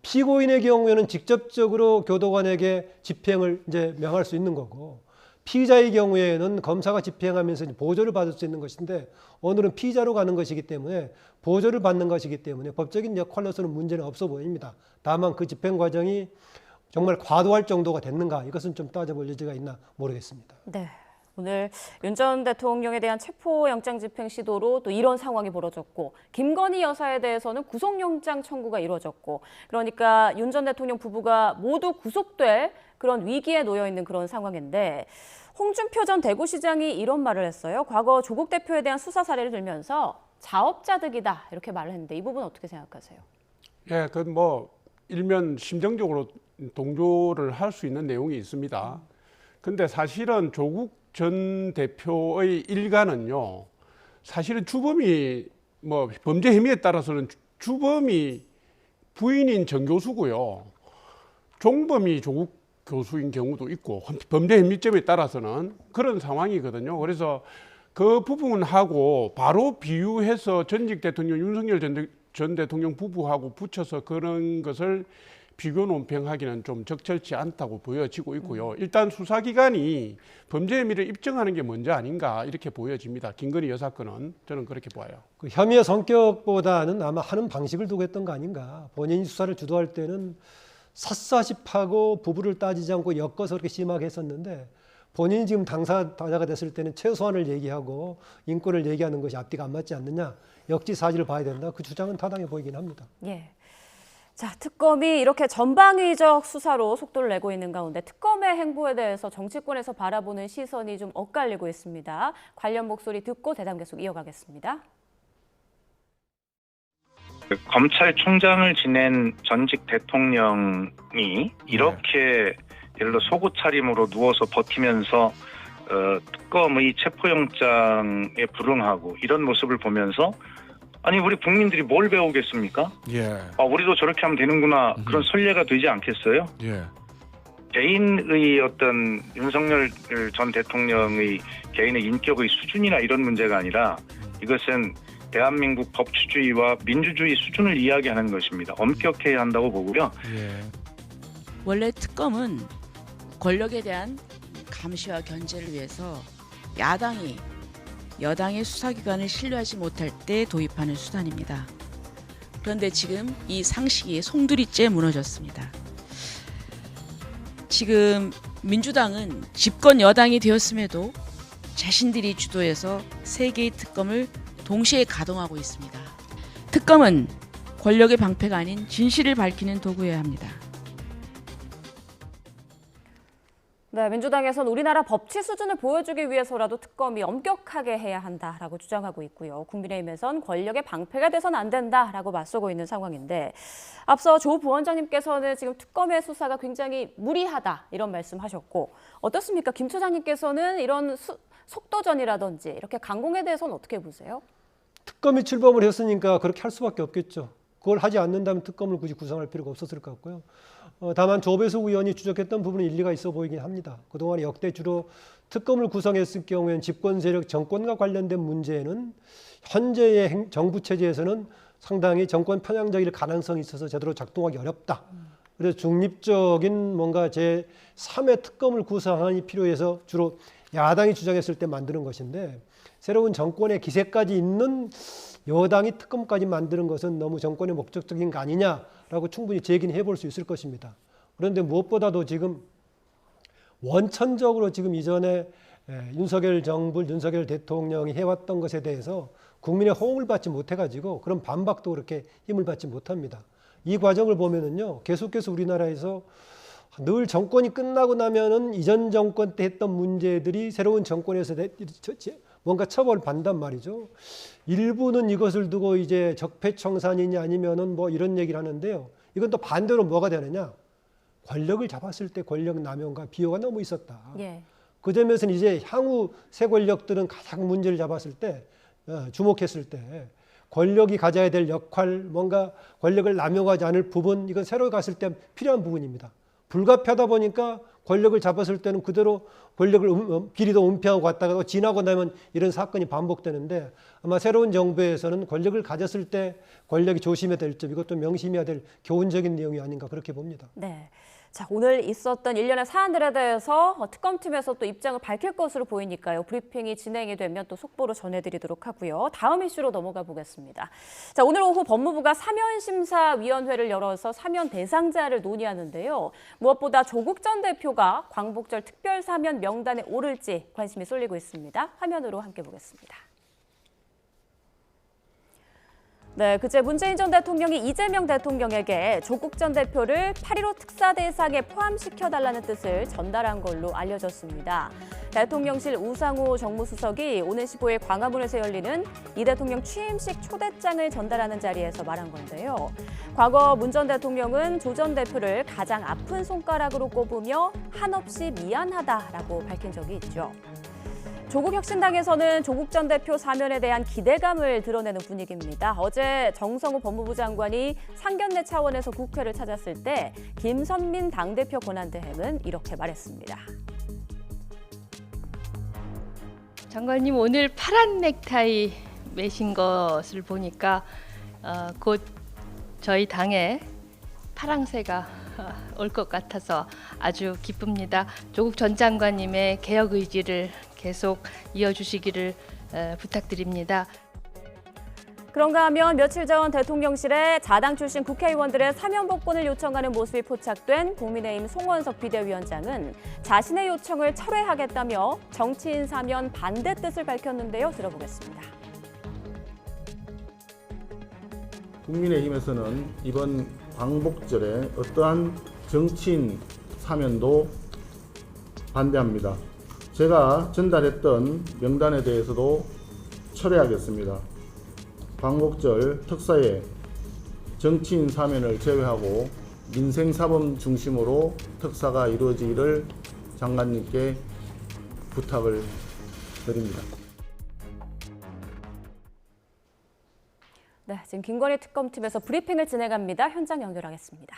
피고인의 경우에는 직접적으로 교도관에게 집행을 이제 명할 수 있는 거고 피의자의 경우에는 검사가 집행하면서 보조를 받을 수 있는 것인데 오늘은 피의자로 가는 것이기 때문에 보조를 받는 것이기 때문에 법적인 역할로서는 문제는 없어 보입니다. 다만 그 집행 과정이 정말 과도할 정도가 됐는가 이것은 좀 따져볼 여지가 있나 모르겠습니다. 네. 오늘 윤 전 대통령에 대한 체포영장 집행 시도로 또 이런 상황이 벌어졌고 김건희 여사에 대해서는 구속영장 청구가 이루어졌고 그러니까 윤 전 대통령 부부가 모두 구속될 그런 위기에 놓여 있는 그런 상황인데 홍준표 전 대구시장이 이런 말을 했어요. 과거 조국 대표에 대한 수사 사례를 들면서 자업자득이다 이렇게 말을 했는데 이 부분 어떻게 생각하세요? 예, 그 뭐 일면 심정적으로 동조를 할 수 있는 내용이 있습니다. 근데 사실은 조국 전 대표의 일가는요, 사실은 주범이 뭐 범죄 혐의에 따라서는 주범이 부인인 정 교수고요, 종범이 조국 교수인 경우도 있고 범죄 혐의점에 따라서는 그런 상황이거든요. 그래서 그 부분하고 바로 비유해서 전직 대통령 윤석열 전 대통령 부부하고 붙여서 그런 것을 비교 논평하기는 좀 적절치 않다고 보여지고 있고요. 일단 수사기관이 범죄 혐의를 입증하는 게 먼저 아닌가 이렇게 보여집니다. 김건희 여사 건은 저는 그렇게 봐요. 그 혐의의 성격보다는 아마 하는 방식을 두고 했던 거 아닌가. 본인이 수사를 주도할 때는 샅샅이파고 부부를 따지지 않고 엮어서 그렇게 심하게 했었는데 본인이 지금 당사자가 됐을 때는 최소한을 얘기하고 인권을 얘기하는 것이 앞뒤가 안 맞지 않느냐. 역지사지를 봐야 된다. 그 주장은 타당해 보이긴 합니다. 예. 자, 특검이 이렇게 전방위적 수사로 속도를 내고 있는 가운데 특검의 행보에 대해서 정치권에서 바라보는 시선이 좀 엇갈리고 있습니다. 관련 목소리 듣고 대담 계속 이어가겠습니다. 검찰총장을 지낸 전직 대통령이 이렇게 예를 들어 속옷 차림으로 누워서 버티면서 특검의 체포영장에 불응하고 이런 모습을 보면서 아니 우리 국민들이 뭘 배우겠습니까? 예. 우리도 저렇게 하면 되는구나 그런 선례가 되지 않겠어요? 예. 개인의 어떤 윤석열 전 대통령의 개인의 인격의 수준이나 이런 문제가 아니라 이것은 대한민국 법치주의와 민주주의 수준을 이야기하는 것입니다. 엄격해야 한다고 보고요. 예. 원래 특검은 권력에 대한 감시와 견제를 위해서 야당이 여당의 수사기관을 신뢰하지 못할 때 도입하는 수단입니다. 그런데 지금 이 상식이 송두리째 무너졌습니다. 지금 민주당은 집권 여당이 되었음에도 자신들이 주도해서 3개의 특검을 동시에 가동하고 있습니다. 특검은 권력의 방패가 아닌 진실을 밝히는 도구여야 합니다. 네, 민주당에서는 우리나라 법치 수준을 보여주기 위해서라도 특검이 엄격하게 해야 한다라고 주장하고 있고요. 국민의힘에선 권력의 방패가 돼서는 안 된다라고 맞서고 있는 상황인데 앞서 조 부원장님께서는 지금 특검의 수사가 굉장히 무리하다 이런 말씀하셨고 어떻습니까? 김 처장님께서는 이런 속도전이라든지 이렇게 강공에 대해서는 어떻게 보세요? 특검이 출범을 했으니까 그렇게 할 수밖에 없겠죠. 그걸 하지 않는다면 특검을 굳이 구성할 필요가 없었을 것 같고요. 다만 조배수 의원이 지적했던 부분은 일리가 있어 보이긴 합니다. 그동안 역대 주로 특검을 구성했을 경우에는 집권 세력 정권과 관련된 문제는 현재의 정부 체제에서는 상당히 정권 편향적일 가능성이 있어서 제대로 작동하기 어렵다. 그래서 중립적인 뭔가 제3의 특검을 구성하기 필요해서 주로 야당이 주장했을 때 만드는 것인데 새로운 정권의 기세까지 있는 여당이 특검까지 만드는 것은 너무 정권의 목적적인 거 아니냐라고 충분히 제기는 해볼 수 있을 것입니다. 그런데 무엇보다도 지금 원천적으로 지금 이전에 윤석열 정부, 윤석열 대통령이 해왔던 것에 대해서 국민의 호응을 받지 못해가지고 그런 반박도 그렇게 힘을 받지 못합니다. 이 과정을 보면은요, 계속해서 우리나라에서 늘 정권이 끝나고 나면은 이전 정권 때 했던 문제들이 새로운 정권에서 뭔가 처벌받단 말이죠. 일부는 이것을 두고 이제 적폐청산이냐 아니면은 뭐 이런 얘기를 하는데요. 이건 또 반대로 뭐가 되느냐? 권력을 잡았을 때 권력 남용과 비호가 너무 있었다. 예. 그 점에서는 이제 향후 새 권력들은 가장 문제를 잡았을 때, 주목했을 때 권력이 가져야 될 역할, 뭔가 권력을 남용하지 않을 부분, 이건 새로 갔을 때 필요한 부분입니다. 불가피하다 보니까 권력을 잡았을 때는 그대로 권력을 비리도 은폐하고 갔다가 또 지나고 나면 이런 사건이 반복되는데 아마 새로운 정부에서는 권력을 가졌을 때 권력이 조심해야 될 점, 이것도 명심해야 될 교훈적인 내용이 아닌가 그렇게 봅니다. 네. 자, 오늘 있었던 일련의 사안들에 대해서 특검팀에서 또 입장을 밝힐 것으로 보이니까요. 브리핑이 진행이 되면 또 속보로 전해드리도록 하고요. 다음 이슈로 넘어가 보겠습니다. 자, 오늘 오후 법무부가 사면심사위원회를 열어서 사면 대상자를 논의하는데요. 무엇보다 조국 전 대표가 광복절 특별사면 명단에 오를지 관심이 쏠리고 있습니다. 화면으로 함께 보겠습니다. 네, 그제 문재인 전 대통령이 이재명 대통령에게 조국 전 대표를 8.15 특사 대상에 포함시켜달라는 뜻을 전달한 걸로 알려졌습니다. 대통령실 우상호 정무수석이 오는 15일 광화문에서 열리는 이 대통령 취임식 초대장을 전달하는 자리에서 말한 건데요. 과거 문 전 대통령은 조 전 대표를 가장 아픈 손가락으로 꼽으며 한없이 미안하다라고 밝힌 적이 있죠. 조국혁신당에서는 조국 전 대표 사면에 대한 기대감을 드러내는 분위기입니다. 어제 정성호 법무부 장관이 상견례 차원에서 국회를 찾았을 때 김선민 당대표 권한대행은 이렇게 말했습니다. 장관님 오늘 파란 넥타이 매신 것을 보니까 곧 저희 당에 파랑새가 올 것 같아서 아주 기쁩니다. 조국 전 장관님의 개혁 의지를 계속 이어주시기를 부탁드립니다. 그런가 하면 며칠 전 대통령실에 자당 출신 국회의원들의 사면 복권을 요청하는 모습이 포착된 국민의힘 송원석 비대위원장은 자신의 요청을 철회하겠다며 정치인 사면 반대 뜻을 밝혔는데요. 들어보겠습니다. 국민의힘에서는 이번 광복절에 어떠한 정치인 사면도 반대합니다. 제가 전달했던 명단에 대해서도 철회하겠습니다. 광복절 특사에 정치인 사면을 제외하고 민생사범 중심으로 특사가 이루어지기를 장관님께 부탁을 드립니다. 네, 지금 김건희 특검팀에서 브리핑을 진행합니다. 현장 연결하겠습니다.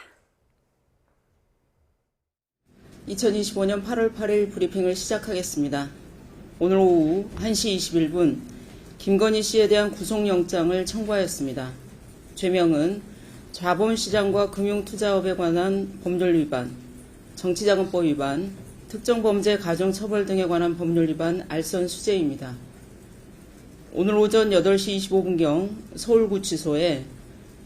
2025년 8월 8일 브리핑을 시작하겠습니다. 오늘 오후 1시 21분 김건희 씨에 대한 구속영장을 청구하였습니다. 죄명은 자본시장과 금융투자업에 관한 법률 위반, 정치자금법 위반, 특정범죄 가중처벌 등에 관한 법률 위반 알선 수재입니다. 오늘 오전 8시 25분경 서울구치소에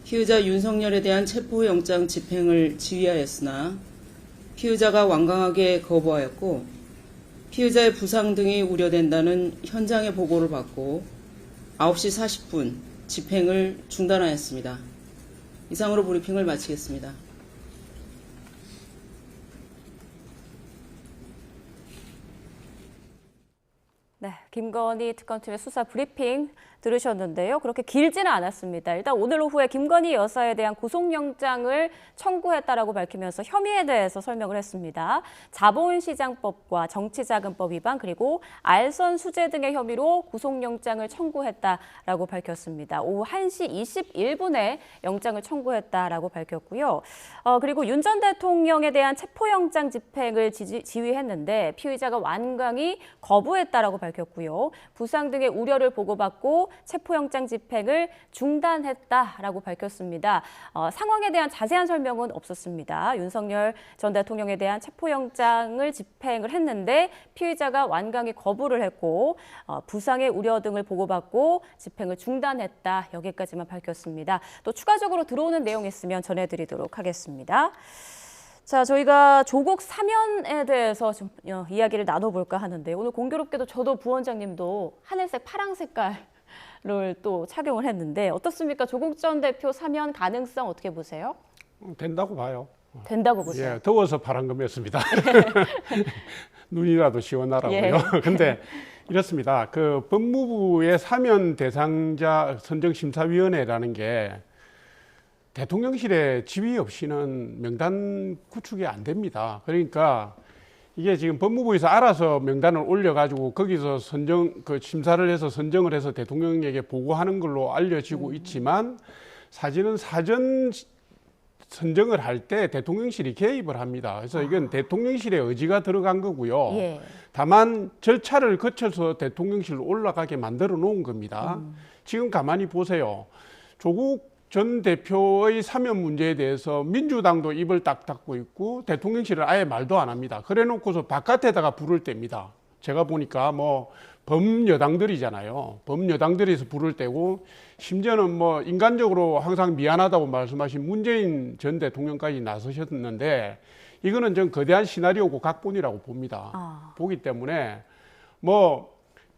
피의자 윤석열에 대한 체포영장 집행을 지휘하였으나 피의자가 완강하게 거부하였고 피의자의 부상 등이 우려된다는 현장의 보고를 받고 9시 40분 집행을 중단하였습니다. 이상으로 브리핑을 마치겠습니다. 네, 김건희 특검팀의 수사 브리핑 들으셨는데요. 그렇게 길지는 않았습니다. 일단 오늘 오후에 김건희 여사에 대한 구속영장을 청구했다라고 밝히면서 혐의에 대해서 설명을 했습니다. 자본시장법과 정치자금법 위반 그리고 알선 수재 등의 혐의로 구속영장을 청구했다라고 밝혔습니다. 오후 1시 21분에 영장을 청구했다라고 밝혔고요. 그리고 윤 전 대통령에 대한 체포영장 집행을 지휘했는데 피의자가 완강히 거부했다라고 밝혔고요. 부상 등의 우려를 보고받고 체포영장 집행을 중단했다라고 밝혔습니다. 상황에 대한 자세한 설명은 없었습니다. 윤석열 전 대통령에 대한 체포영장을 집행을 했는데 피의자가 완강히 거부를 했고 부상의 우려 등을 보고받고 집행을 중단했다. 여기까지만 밝혔습니다. 또 추가적으로 들어오는 내용 있으면 전해드리도록 하겠습니다. 자, 저희가 조국 사면에 대해서 좀 이야기를 나눠볼까 하는데 오늘 공교롭게도 저도 부원장님도 하늘색 파랑 색깔을 또 착용을 했는데 어떻습니까? 조국 전 대표 사면 가능성 어떻게 보세요? 된다고 봐요. 된다고 보세요? 예, 더워서 파란 검이었습니다. 눈이라도 시원하라고요. 예. 근데 이렇습니다. 그 법무부의 사면 대상자 선정심사위원회라는 게 대통령실에 지휘 없이는 명단 구축이 안 됩니다. 그러니까 이게 지금 법무부에서 알아서 명단을 올려가지고 거기서 심사를 해서 선정을 해서 대통령에게 보고하는 걸로 알려지고 있지만 사실은 사전 선정을 할 때 대통령실이 개입을 합니다. 그래서 이건 대통령실의 의지가 들어간 거고요. 예. 다만 절차를 거쳐서 대통령실로 올라가게 만들어 놓은 겁니다. 지금 가만히 보세요. 조국 전 대표의 사면 문제에 대해서 민주당도 입을 딱 닫고 있고 대통령실은 아예 말도 안 합니다. 그래 놓고서 바깥에다가 불을 뗍니다. 제가 보니까 뭐 범여당들이잖아요. 범여당들에서 불을 떼고 심지어는 뭐 인간적으로 항상 미안하다고 말씀하신 문재인 전 대통령까지 나서셨는데 이거는 전 거대한 시나리오고 각본이라고 봅니다. 보기 때문에 뭐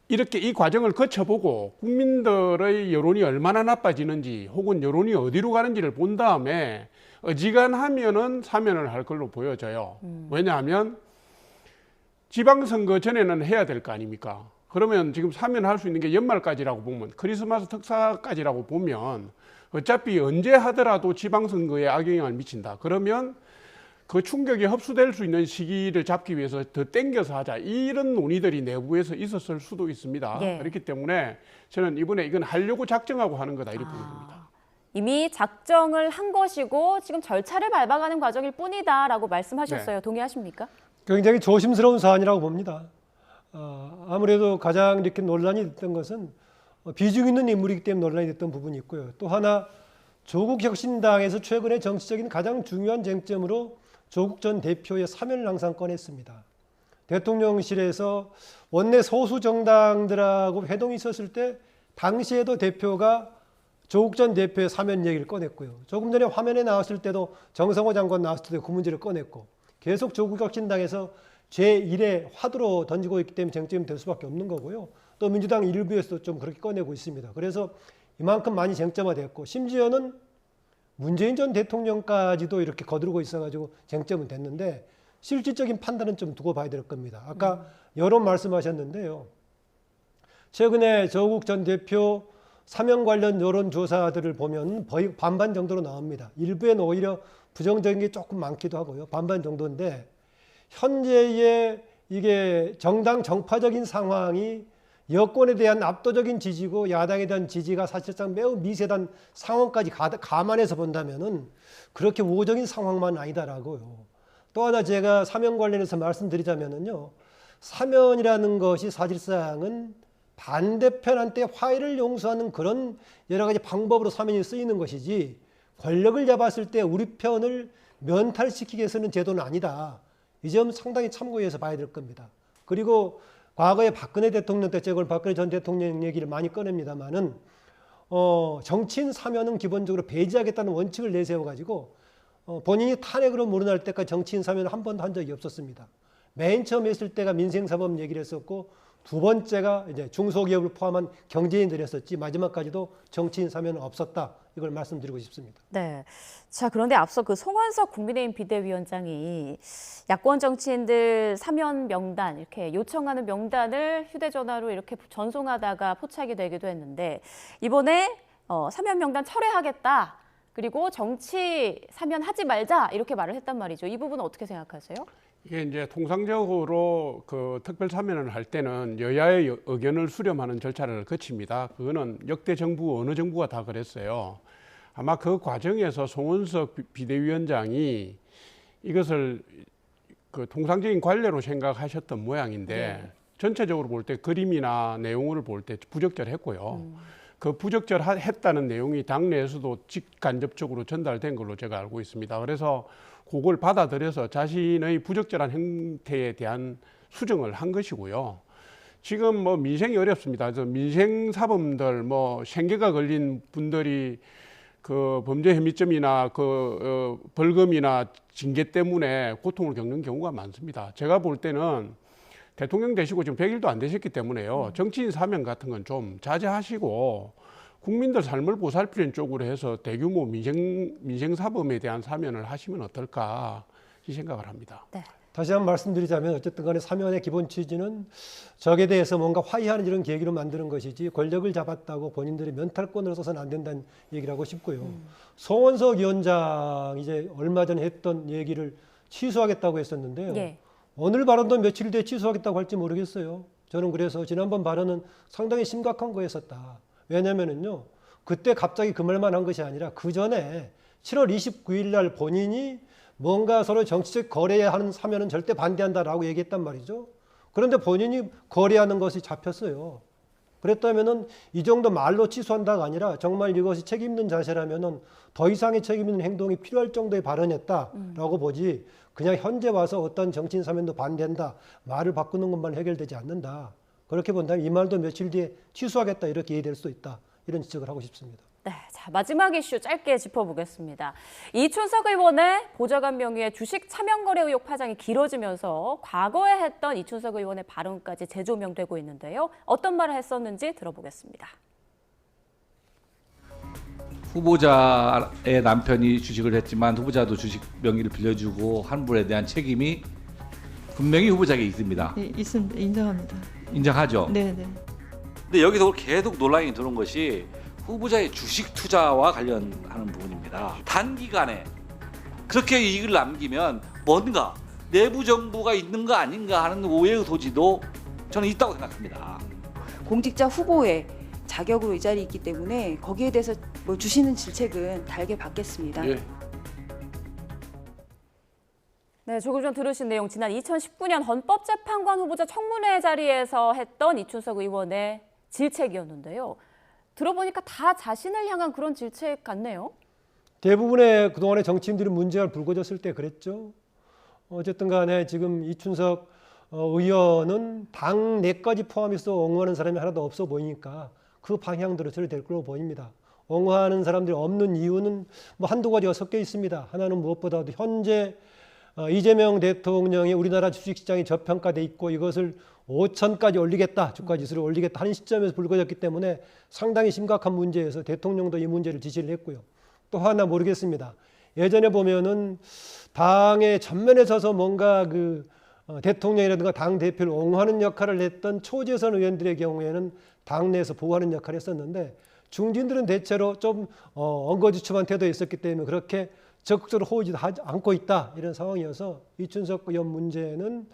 이렇게 이 과정을 거쳐보고 국민들의 여론이 얼마나 나빠지는지 혹은 여론이 어디로 가는지를 본 다음에 어지간하면은 사면을 할 걸로 보여져요. 왜냐하면 지방선거 전에는 해야 될 거 아닙니까? 그러면 지금 사면할 수 있는 게 연말까지라고 보면 크리스마스 특사까지라고 보면 어차피 언제 하더라도 지방선거에 악영향을 미친다. 그러면 그 충격이 흡수될 수 있는 시기를 잡기 위해서 더 땡겨서 하자. 이런 논의들이 내부에서 있었을 수도 있습니다. 예. 그렇기 때문에 저는 이번에 이건 하려고 작정하고 하는 거다 이렇게 봅니다. 이미 작정을 한 것이고 지금 절차를 밟아가는 과정일 뿐이다라고 말씀하셨어요. 네. 동의하십니까? 굉장히 조심스러운 사안이라고 봅니다. 아무래도 가장 이렇게 논란이 됐던 것은 비중 있는 인물이기 때문에 논란이 됐던 부분이 있고요. 또 하나 조국 혁신당에서 최근에 정치적인 가장 중요한 쟁점으로 조국 전 대표의 사면을 항상 꺼냈습니다. 대통령실에서 원내 소수 정당들하고 회동이 있었을 때 당시에도 대표가 조국 전 대표의 사면 얘기를 꺼냈고요. 조금 전에 화면에 나왔을 때도 정성호 장관 나왔을 때도 그 문제를 꺼냈고 계속 조국 혁신당에서 제1의 화두로 던지고 있기 때문에 쟁점이 될 수밖에 없는 거고요. 또 민주당 일부에서도 좀 그렇게 꺼내고 있습니다. 그래서 이만큼 많이 쟁점화됐고 심지어는 문재인 전 대통령까지도 이렇게 거두르고 있어가지고 쟁점은 됐는데 실질적인 판단은 좀 두고 봐야 될 겁니다. 아까 여론 말씀하셨는데요. 최근에 조국 전 대표 사면 관련 여론조사들을 보면 거의 반반 정도로 나옵니다. 일부에는 오히려 부정적인 게 조금 많기도 하고요. 반반 정도인데 현재의 이게 정당 정파적인 상황이 여권에 대한 압도적인 지지고 야당에 대한 지지가 사실상 매우 미세한 상황까지 감안해서 본다면은 그렇게 우호적인 상황만 아니다라고요. 또 하나 제가 사면 관련해서 말씀드리자면은요. 사면이라는 것이 사실상은 반대편한테 화해를 용서하는 그런 여러 가지 방법으로 사면이 쓰이는 것이지 권력을 잡았을 때 우리 편을 면탈시키기 위해서는 제도는 아니다. 이 점 상당히 참고해서 봐야 될 겁니다. 그리고 과거에 박근혜 대통령 때 제가 박근혜 전 대통령 얘기를 많이 꺼냅니다만은 정치인 사면은 기본적으로 배제하겠다는 원칙을 내세워가지고 본인이 탄핵으로 물러날 때까지 정치인 사면을 한 번도 한 적이 없었습니다. 맨 처음 했을 때가 민생사법 얘기를 했었고 두 번째가 이제 중소기업을 포함한 경제인들이 했었지 마지막까지도 정치인 사면은 없었다. 이걸 말씀드리고 싶습니다. 네. 자, 그런데 앞서 그 송원석 국민의힘 비대위원장이 야권 정치인들 사면 명단 이렇게 요청하는 명단을 휴대전화로 이렇게 전송하다가 포착이 되기도 했는데 이번에 사면 명단 철회하겠다. 그리고 정치 사면하지 말자 이렇게 말을 했단 말이죠. 이 부분은 어떻게 생각하세요? 이게 이제 통상적으로 그 특별 사면을 할 때는 여야의 의견을 수렴하는 절차를 거칩니다. 그거는 역대 정부 어느 정부가 다 그랬어요. 아마 그 과정에서 송원석 비대위원장이 이것을 그 통상적인 관례로 생각하셨던 모양인데 네. 전체적으로 볼 때 그림이나 내용을 볼 때 부적절했고요. 그 부적절했다는 내용이 당내에서도 직간접적으로 전달된 걸로 제가 알고 있습니다. 그래서 그걸 받아들여서 자신의 부적절한 행태에 대한 수정을 한 것이고요. 지금 뭐 민생이 어렵습니다. 민생 사범들 뭐 생계가 걸린 분들이 그 범죄 혐의점이나 그 벌금이나 징계 때문에 고통을 겪는 경우가 많습니다. 제가 볼 때는 대통령 되시고 지금 100일도 안 되셨기 때문에요. 정치인 사면 같은 건 좀 자제하시고 국민들 삶을 보살피는 쪽으로 해서 대규모 민생 사범에 대한 사면을 하시면 어떨까 이 생각을 합니다. 네. 다시 한번 말씀드리자면 어쨌든 간에 사면의 기본 취지는 적에 대해서 뭔가 화해하는 이런 계기로 만드는 것이지 권력을 잡았다고 본인들이 면탈권으로 써서는 안 된다는 얘기를 하고 싶고요. 송원석 위원장 이제 얼마 전에 했던 얘기를 취소하겠다고 했었는데요. 예. 오늘 발언도 며칠 뒤에 취소하겠다고 할지 모르겠어요. 저는 그래서 지난번 발언은 상당히 심각한 거였었다. 왜냐면은요, 그때 갑자기 그 말만 한 것이 아니라 그 전에 7월 29일 날 본인이 뭔가 서로 정치적 거래하는 사면은 절대 반대한다라고 얘기했단 말이죠. 그런데 본인이 거래하는 것이 잡혔어요. 그랬다면은 이 정도 말로 취소한다가 아니라 정말 이것이 책임 있는 자세라면은 더 이상의 책임 있는 행동이 필요할 정도의 발언했다라고 보지 그냥 현재 와서 어떤 정치인 사면도 반대한다 말을 바꾸는 것만 해결되지 않는다. 그렇게 본다면 이 말도 며칠 뒤에 취소하겠다 이렇게 이해될 수도 있다. 이런 지적을 하고 싶습니다. 네, 자 마지막 이슈 짧게 짚어보겠습니다. 이춘석 의원의 보좌관 명의의 주식 차명거래 의혹 파장이 길어지면서 과거에 했던 이춘석 의원의 발언까지 재조명되고 있는데요. 어떤 말을 했었는지 들어보겠습니다. 후보자의 남편이 주식을 했지만 후보자도 주식 명의를 빌려주고 한 분에 대한 책임이 분명히 후보자에게 있습니다. 네, 있습니다. 인정합니다. 인정하죠? 네, 네. 근데 여기서 계속 논란이 드는 것이 후보자의 주식 투자와 관련하는 부분입니다. 단기간에 그렇게 이익을 남기면 뭔가 내부 정보가 있는 거 아닌가 하는 오해의 소지도 저는 있다고 생각합니다. 공직자 후보의 자격으로 이 자리에 있기 때문에 거기에 대해서 뭐 주시는 질책은 달게 받겠습니다. 예. 네, 조금 전 들으신 내용 지난 2019년 헌법재판관 후보자 청문회 자리에서 했던 이춘석 의원의 질책이었는데요. 들어보니까 다 자신을 향한 그런 질책 같네요. 대부분의 그동안의 정치인들이 문제가 불거졌을 때 그랬죠. 어쨌든 간에 지금 이춘석 의원은 당 내까지 포함해서 옹호하는 사람이 하나도 없어 보이니까 그 방향대로 처리될 걸로 보입니다. 옹호하는 사람들이 없는 이유는 뭐 한두 가지가 섞여 있습니다. 하나는 무엇보다도 현재 이재명 대통령이 우리나라 주식시장이 저평가돼 있고 이것을 5천까지 올리겠다, 주가지수를 올리겠다 하는 시점에서 불거졌기 때문에 상당히 심각한 문제에서 대통령도 이 문제를 지시를 했고요. 또 하나 모르겠습니다. 예전에 보면은 당의 전면에 서서 뭔가 대통령이라든가 당 대표를 옹호하는 역할을 했던 초재선 의원들의 경우에는 당내에서 보호하는 역할을 했었는데 중진들은 대체로 좀 엉거주춤한 태도에 있었기 때문에 그렇게 적극적으로 호의지도 하지 않고 있다 이런 상황이어서 이춘석 의원 문제는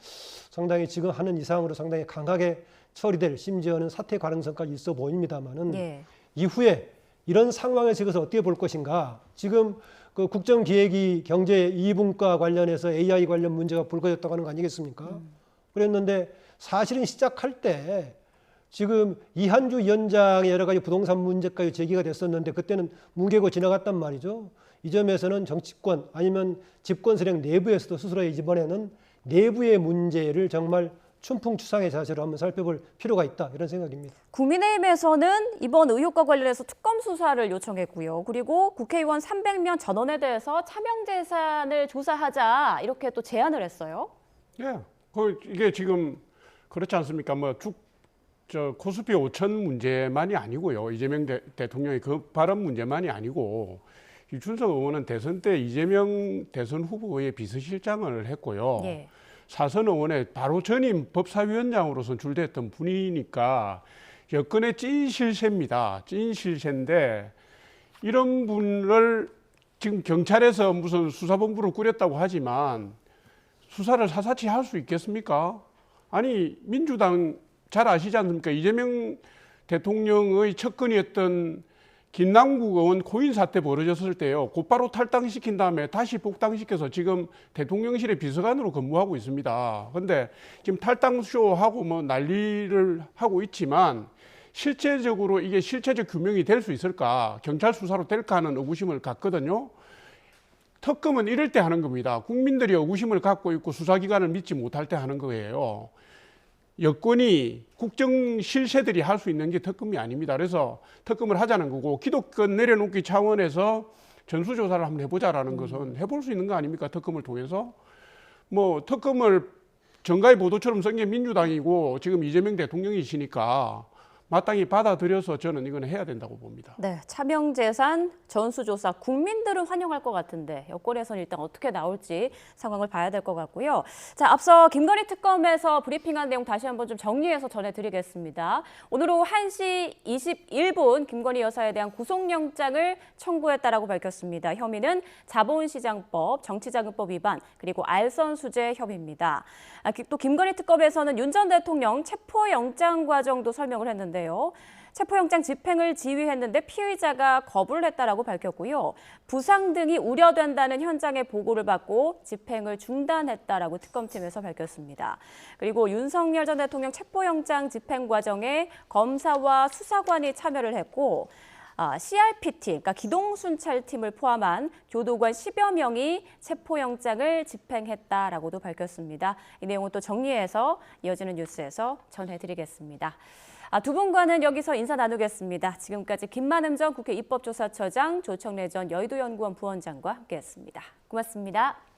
상당히 지금 하는 이상으로 상당히 강하게 처리될 심지어는 사퇴 가능성까지 있어 보입니다만은 이후에 이런 상황에서 이것을 어떻게 볼 것인가. 지금 그 국정기획위 경제 2분과 관련해서 AI 관련 문제가 불거졌다고 하는 거 아니겠습니까? 그랬는데 사실은 시작할 때 지금 이한주 위원장의 여러 가지 부동산 문제까지 제기가 됐었는데 그때는 뭉개고 지나갔단 말이죠. 이 점에서는 정치권 아니면 집권 세력 내부에서도 스스로 이번에는 내부의 문제를 정말 춘풍추상의 자세로 한번 살펴볼 필요가 있다 이런 생각입니다. 국민의힘에서는 이번 의혹과 관련해서 특검 수사를 요청했고요. 그리고 국회의원 300명 전원에 대해서 차명재산을 조사하자 이렇게 또 제안을 했어요. 예, 이게 지금 그렇지 않습니까? 코스피 5천 문제만이 아니고요. 이재명 대통령의 그 발언 문제만이 아니고 이춘석 의원은 대선 때 이재명 대선 후보의 비서실장을 했고요. 사선 의원의 바로 전임 법사위원장으로 선출됐던 분이니까 여권의 찐 실세입니다. 찐 실세인데 이런 분을 지금 경찰에서 무슨 수사본부를 꾸렸다고 하지만 수사를 사사치 할 수 있겠습니까? 아니 민주당 잘 아시지 않습니까? 이재명 대통령의 측근이었던 김남국 의원 코인 사태 벌어졌을 때요. 곧바로 탈당시킨 다음에 다시 복당시켜서 지금 대통령실의 비서관으로 근무하고 있습니다. 그런데 지금 탈당쇼하고 뭐 난리를 하고 있지만 실제적으로 이게 실체적 규명이 될 수 있을까? 경찰 수사로 될까 하는 의구심을 갖거든요. 특검은 이럴 때 하는 겁니다. 국민들이 의구심을 갖고 있고 수사기관을 믿지 못할 때 하는 거예요. 여권이 국정 실세들이 할 수 있는 게 특검이 아닙니다. 그래서 특검을 하자는 거고 기독권 내려놓기 차원에서 전수조사를 한번 해보자라는 것은 해볼 수 있는 거 아닙니까? 특검을 통해서. 뭐 특검을 정가의 보도처럼 쓴 게 민주당이고 지금 이재명 대통령이시니까 마땅히 받아들여서 저는 이건 해야 된다고 봅니다. 네, 차명재산 전수조사 국민들은 환영할 것 같은데 여권에서는 일단 어떻게 나올지 상황을 봐야 될 것 같고요. 자, 앞서 김건희 특검에서 브리핑한 내용 다시 한번 좀 정리해서 전해드리겠습니다. 오늘 오후 1시 21분 김건희 여사에 대한 구속영장을 청구했다라고 밝혔습니다. 혐의는 자본시장법, 정치자금법 위반, 그리고 알선수재 혐의입니다. 또 김건희 특검에서는 윤 전 대통령 체포영장 과정도 설명을 했는데요. 체포영장 집행을 지휘했는데 피의자가 거부를 했다라고 밝혔고요. 부상 등이 우려된다는 현장의 보고를 받고 집행을 중단했다라고 특검팀에서 밝혔습니다. 그리고 윤석열 전 대통령 체포영장 집행 과정에 검사와 수사관이 참여를 했고 CRPT, 그러니까 기동순찰팀을 포함한 교도관 10여 명이 체포영장을 집행했다라고도 밝혔습니다. 이 내용은 또 정리해서 이어지는 뉴스에서 전해드리겠습니다. 두 분과는 여기서 인사 나누겠습니다. 지금까지 김만흠 전 국회 입법조사처장, 조청래 전 여의도연구원 부원장과 함께했습니다. 고맙습니다.